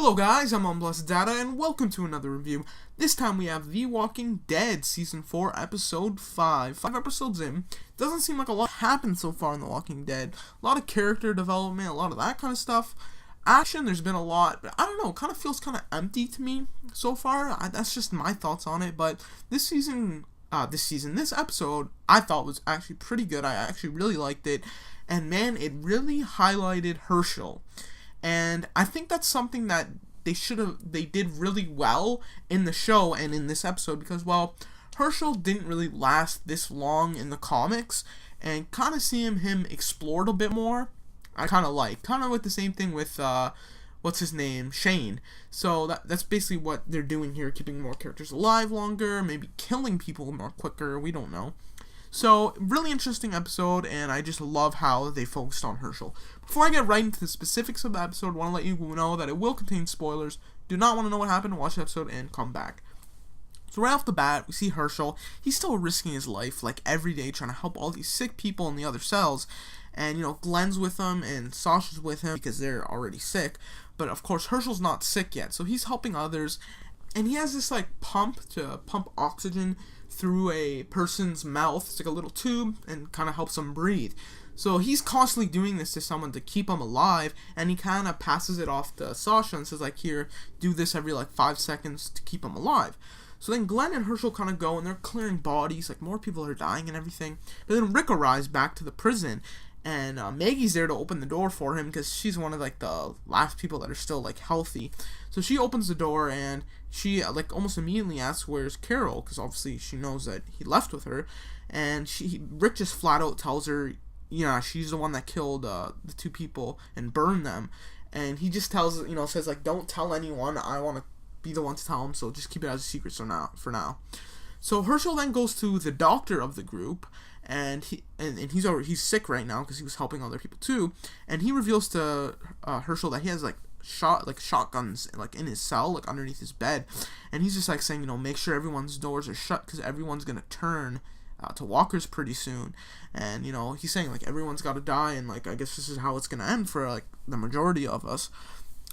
Hello guys, I'm Unblessed Data, and welcome to another review. This time we have The Walking Dead Season 4, Episode 5. 5 episodes in. Doesn't seem like a lot happened so far in The Walking Dead. A lot of character development, a lot of that kind of stuff. Action, there's been a lot, but I don't know, it kind of feels kind of empty to me so far. That's just my thoughts on it, but this episode, I thought was actually pretty good. I actually really liked it, and man, it really highlighted Herschel. And I think that's something that they did really well in the show and in this episode because, well, Herschel didn't really last this long in the comics, and kind of seeing him explored a bit more, I kind of like. Kind of with the same thing with, what's his name? Shane. So that's basically what they're doing here, keeping more characters alive longer, maybe killing people more quicker, we don't know. So, really interesting episode, and I just love how they focused on Herschel. Before I get right into the specifics of the episode, I want to let you know that it will contain spoilers. Do not want to know what happened, watch the episode and come back. So right off the bat, we see Herschel. He's still risking his life, like, every day, trying to help all these sick people in the other cells. And, you know, Glenn's with him, and Sasha's with him, because they're already sick. But, of course, Herschel's not sick yet, so he's helping others. And he has this, like, pump to pump oxygen through a person's mouth. It's like a little tube and kind of helps them breathe. So he's constantly doing this to someone to keep them alive, and he kind of passes it off to Sasha and says, like, here, do this every, like, 5 seconds to keep them alive. So then Glenn and Herschel kind of go, and they're clearing bodies, like, more people are dying and everything. But then Rick arrives back to the prison, and Maggie's there to open the door for him, because she's one of, like, the last people that are still, like, healthy. So she opens the door, and she, like, almost immediately asks where's Carol, because obviously she knows that he left with her. And Rick just flat out tells her, yeah, she's the one that killed the 2 people and burned them. And he just tells, says, like, don't tell anyone, I want to be the one to tell them, so just keep it as a secret for now. So Herschel then goes to the doctor of the group, and he's sick right now because he was helping other people too, and he reveals to Herschel that he has shotguns like in his cell, like underneath his bed, and he's just like saying, make sure everyone's doors are shut because everyone's gonna turn to walkers pretty soon. And he's saying, like, everyone's got to die, and, like, I guess this is how it's gonna end for, like, the majority of us.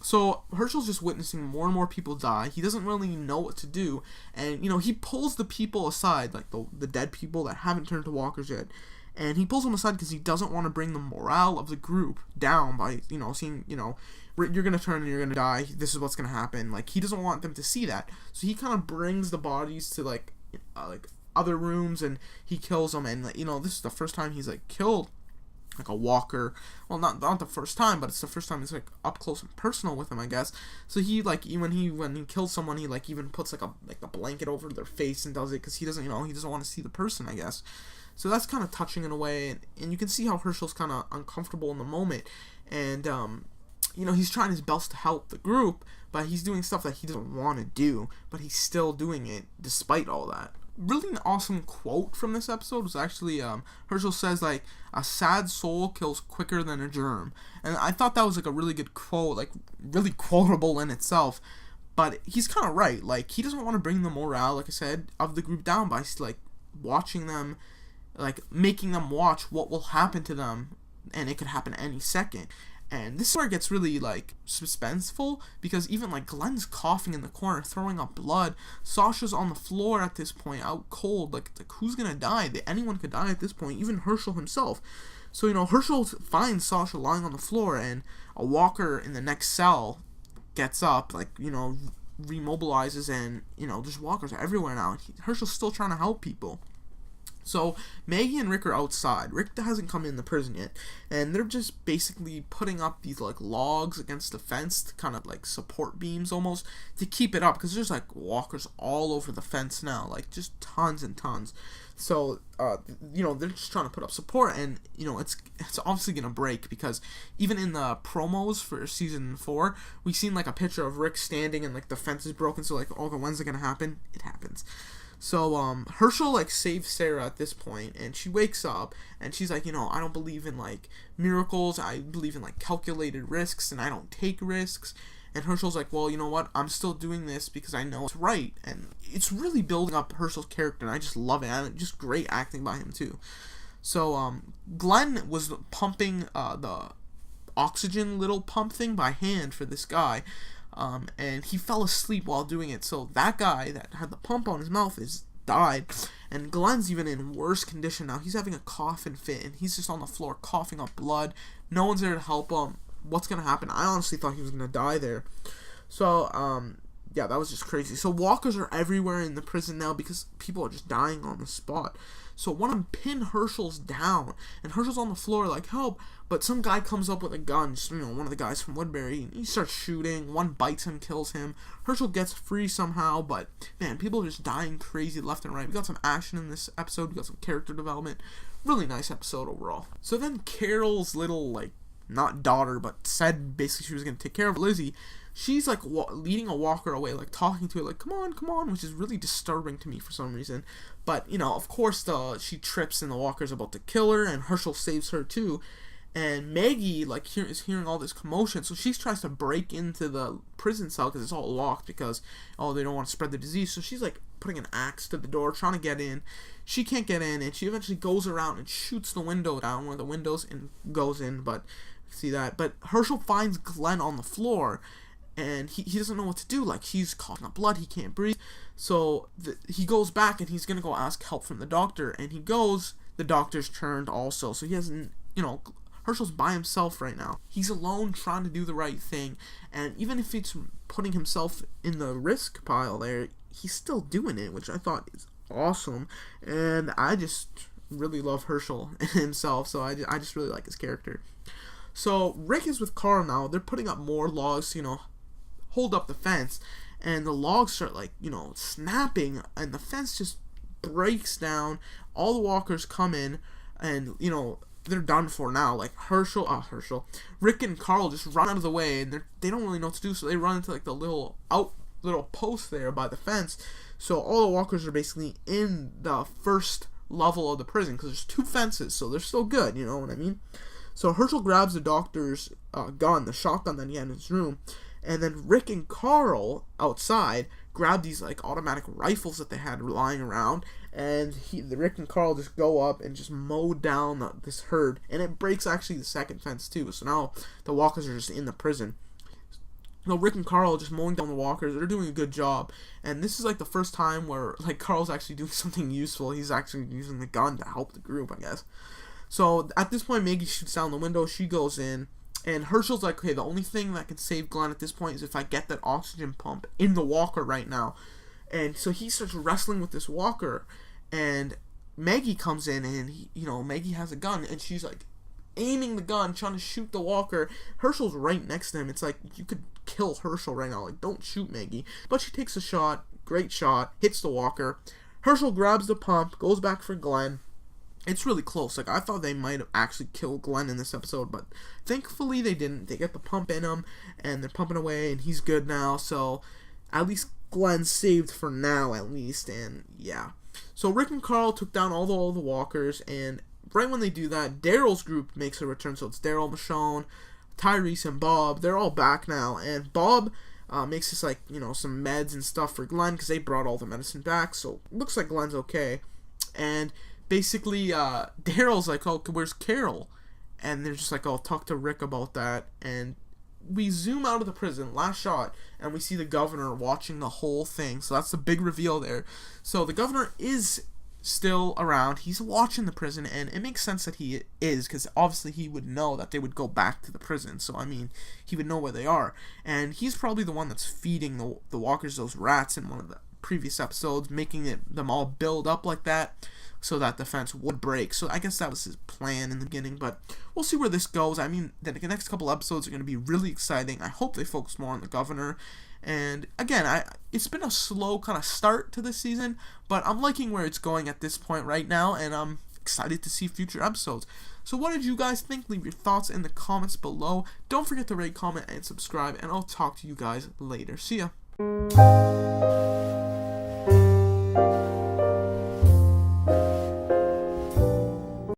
So Herschel's just witnessing more and more people die. He doesn't really know what to do, and he pulls the people aside, like the dead people that haven't turned to walkers yet, and he pulls them aside because he doesn't want to bring the morale of the group down by seeing you're gonna turn and you're gonna die. This is what's gonna happen. Like, he doesn't want them to see that, so he kind of brings the bodies to like other rooms, and he kills them. And this is the first time he's like killed like a walker. Well, not the first time, but it's the first time it's like up close and personal with him, I guess. So he, like, when he kills someone, he like even puts like a blanket over their face and does it because he doesn't want to see the person, I guess. So that's kind of touching in a way, and you can see how Herschel's kind of uncomfortable in the moment, and he's trying his best to help the group, but he's doing stuff that he doesn't want to do, but he's still doing it despite all that. Really an awesome quote from this episode was actually, Herschel says, like, a sad soul kills quicker than a germ. And I thought that was, like, a really good quote, like, really quotable in itself. But he's kind of right. Like, he doesn't want to bring the morale, like I said, of the group down by, like, watching them, like, making them watch what will happen to them, and it could happen any second. And this is where it gets really, like, suspenseful, because even, like, Glenn's coughing in the corner, throwing up blood. Sasha's on the floor at this point, out cold. Like who's gonna die? Anyone could die at this point, even Herschel himself. So, Herschel finds Sasha lying on the floor, and a walker in the next cell gets up, like, remobilizes, and, there's walkers everywhere now. Herschel's still trying to help people. So Maggie and Rick are outside. Rick hasn't come in the prison yet, and they're just basically putting up these, like, logs against the fence, to kind of like support beams almost, to keep it up, because there's, like, walkers all over the fence now, like, just tons and tons. So they're just trying to put up support, and it's obviously gonna break, because even in the promos for season 4, we've seen, like, a picture of Rick standing and, like, the fence is broken. So, like, okay, when's it gonna happen? It happens. So, Herschel, like, saves Sarah at this point, and she wakes up, and she's like, I don't believe in, like, miracles, I believe in, like, calculated risks, and I don't take risks. And Herschel's like, well, you know what, I'm still doing this because I know it's right. And it's really building up Herschel's character, and I just love it, and just great acting by him, too. So, Glenn was pumping, the oxygen little pump thing by hand for this guy. and he fell asleep while doing it. So that guy that had the pump on his mouth is died, and Glenn's even in worse condition now. He's having a coughing fit, and he's just on the floor coughing up blood. No one's there to help him. What's gonna happen? I honestly thought he was gonna die there. So, yeah, that was just crazy. So walkers are everywhere in the prison now because people are just dying on the spot. So one of them pinned Herschel's down, and Herschel's on the floor like, help, but some guy comes up with a gun, just, one of the guys from Woodbury, and he starts shooting. One bites him, kills him. Herschel gets free somehow, but, man, people are just dying crazy left and right. We got some action in this episode. We got some character development. Really nice episode overall. So then Carol's little, not daughter, but said basically she was going to take care of Lizzie. She's like leading a walker away, like talking to her, like, come on, which is really disturbing to me for some reason. But, of course, she trips and the walker's about to kill her, and Herschel saves her too. And Maggie, is hearing all this commotion, so she tries to break into the prison cell because it's all locked because, they don't want to spread the disease. So she's, putting an axe to the door, trying to get in. She can't get in, and she eventually goes around and shoots the window down, one of the windows, and goes in, but, see that. But Herschel finds Glenn on the floor, and he doesn't know what to do. He's coughing up blood, he can't breathe. So he goes back, and he's going to go ask help from the doctor. And he goes, the doctor's turned also. So he hasn't, Herschel's by himself right now. He's alone trying to do the right thing. And even if it's putting himself in the risk pile there, he's still doing it, which I thought is awesome. And I just really love Herschel himself. So I just really like his character. So Rick is with Carl now. They're putting up more logs, hold up the fence, and the logs start snapping, and the fence just breaks down. All the walkers come in, and they're done for now. Rick and Carl just run out of the way, and they don't really know what to do, so they run into the little post there by the fence. So all the walkers are basically in the first level of the prison because there's 2 fences, so they're still good. You know what I mean? So Herschel grabs the doctor's gun, the shotgun that he had in his room. And then Rick and Carl outside grab these automatic rifles that they had lying around, and Rick and Carl just go up and just mow down this herd, and it breaks actually the second fence too. So now the walkers are just in the prison. Rick and Carl are just mowing down the walkers. They're doing a good job, and this is the first time where Carl's actually doing something useful. He's actually using the gun to help the group, I guess. So at this point, Maggie shoots down the window. She goes in. And Herschel's like, okay, the only thing that can save Glenn at this point is if I get that oxygen pump in the walker right now. And so he starts wrestling with this walker. And Maggie comes in, and, Maggie has a gun. And she's, aiming the gun, trying to shoot the walker. Herschel's right next to him. It's you could kill Herschel right now. Don't shoot Maggie. But she takes a shot, great shot, hits the walker. Herschel grabs the pump, goes back for Glenn. It's really close. I thought they might have actually killed Glenn in this episode, but thankfully they didn't. They get the pump in him, and they're pumping away, and he's good now. So at least Glenn's saved for now, at least. And yeah. So Rick and Carl took down all the walkers, and right when they do that, Daryl's group makes a return. So it's Daryl, Michonne, Tyrese, and Bob. They're all back now, and Bob makes this some meds and stuff for Glenn because they brought all the medicine back. So it looks like Glenn's okay, and basically, Daryl's like, oh, where's Carol? And they're just like, oh, talk to Rick about that. And we zoom out of the prison, last shot, and we see the governor watching the whole thing. So that's the big reveal there. So the governor is still around. He's watching the prison, and it makes sense that he is, because obviously he would know that they would go back to the prison. So, he would know where they are. And he's probably the one that's feeding the walkers those rats in one of the previous episodes, making them all build up like that, so that the fence would break. So I guess that was his plan in the beginning, but we'll see where this goes. The next couple episodes are going to be really exciting. I hope they focus more on the governor. And again, it's been a slow kind of start to this season, but I'm liking where it's going at this point right now, and I'm excited to see future episodes. So what did you guys think? Leave your thoughts in the comments below. Don't forget to rate, comment, and subscribe, and I'll talk to you guys later. See ya.